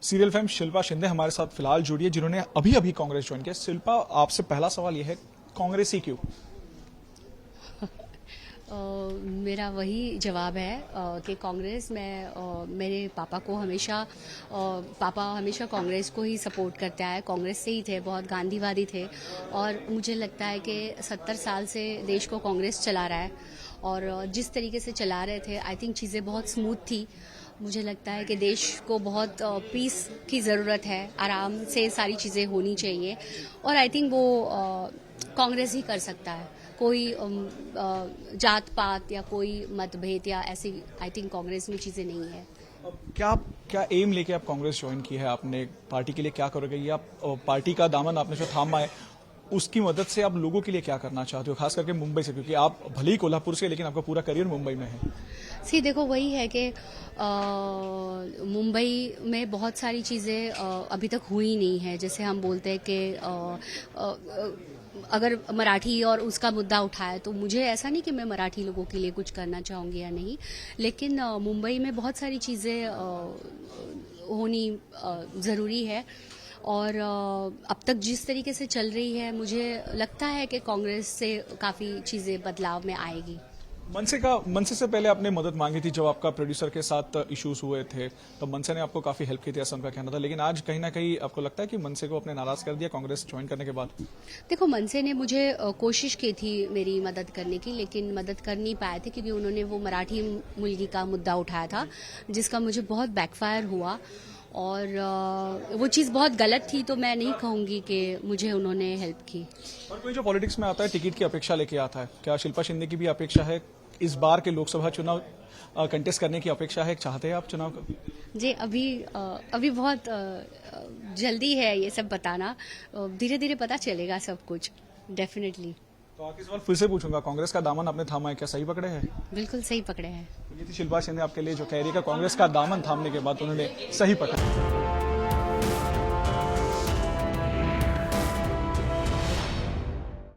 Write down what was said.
Serial fame Shilpa Shinde हमारे साथ फिलहाल जुड़ी है, जिन्होंने अभी अभी कांग्रेस ज्वाइन किया। शिल्पा, आपसे पहला सवाल यह है, कांग्रेस ही क्यों? मेरा वही जवाब है कि कांग्रेस मेरे पापा हमेशा कांग्रेस को ही सपोर्ट करते आए, कांग्रेस से ही थे, बहुत गांधीवादी थे। और मुझे लगता है कि 70 साल से देश को कांग्रेस चला रहा है और जिस तरीके से चला रहे थे, आई थिंक चीज़ें बहुत स्मूथ थी। मुझे लगता है कि देश को बहुत पीस की ज़रूरत है, आराम से सारी चीज़ें होनी चाहिए और आई थिंक वो कांग्रेस ही कर सकता है। कोई जात पात या कोई मतभेद या ऐसी आई थिंक कांग्रेस में चीज़ें नहीं है। अब क्या क्या एम लेके आप कांग्रेस ज्वाइन की है? आपने पार्टी के लिए क्या करोगे, या पार्टी का दामन आपने जो थामा है उसकी मदद से आप लोगों के लिए क्या करना चाहते हो, खास करके मुंबई से, क्योंकि आप भले ही कोल्हापुर से, लेकिन आपका पूरा करियर मुंबई में है। देखो, वही है कि मुंबई में बहुत सारी चीज़ें अभी तक हुई नहीं है। जैसे हम बोलते हैं कि अगर मराठी और उसका मुद्दा उठाए तो मुझे ऐसा नहीं कि मैं मराठी लोगों के लिए कुछ करना चाहूँगी या नहीं, लेकिन मुंबई में बहुत सारी चीज़ें होनी ज़रूरी है। और अब तक जिस तरीके से चल रही है, मुझे लगता है कि कांग्रेस से काफ़ी चीज़ें बदलाव में आएगी। मनसे से पहले आपने मदद मांगी थी जब आपका प्रोड्यूसर के साथ इश्यूज हुए थे, तो मनसे ने आपको काफी हेल्प की थी, ऐसा उनका कहना था। लेकिन आज कहीं ना कहीं आपको लगता है कि मनसे को अपने नाराज कर दिया कांग्रेस ज्वाइन करने के बाद? देखो, मनसे ने मुझे कोशिश की थी मेरी मदद करने की, लेकिन मदद कर नहीं पाए थे क्योंकि उन्होंने वो मराठी मुल्की का मुद्दा उठाया था, जिसका मुझे बहुत बैकफायर हुआ और वो चीज़ बहुत गलत थी। तो मैं नहीं कहूँगी कि मुझे उन्होंने हेल्प की। और कोई जो पॉलिटिक्स में आता है टिकट की अपेक्षा लेके आता है, क्या शिल्पा शिंदे की भी अपेक्षा है इस बार के लोकसभा चुनाव कंटेस्ट करने की अपेक्षा है? चाहते हैं आप चुनाव का? जी, अभी बहुत जल्दी है ये सब बताना। धीरे धीरे पता चलेगा सब कुछ, डेफिनेटली। तो आखिरी सवाल फिर से पूछूंगा, कांग्रेस का दामन आपने थामा है, क्या सही पकड़े हैं? बिल्कुल सही पकड़े हैं। ये थी शिल्पा शिंदे आपके लिए, जो कह रही है कि कांग्रेस का दामन थामने के बाद उन्होंने सही पकड़ा।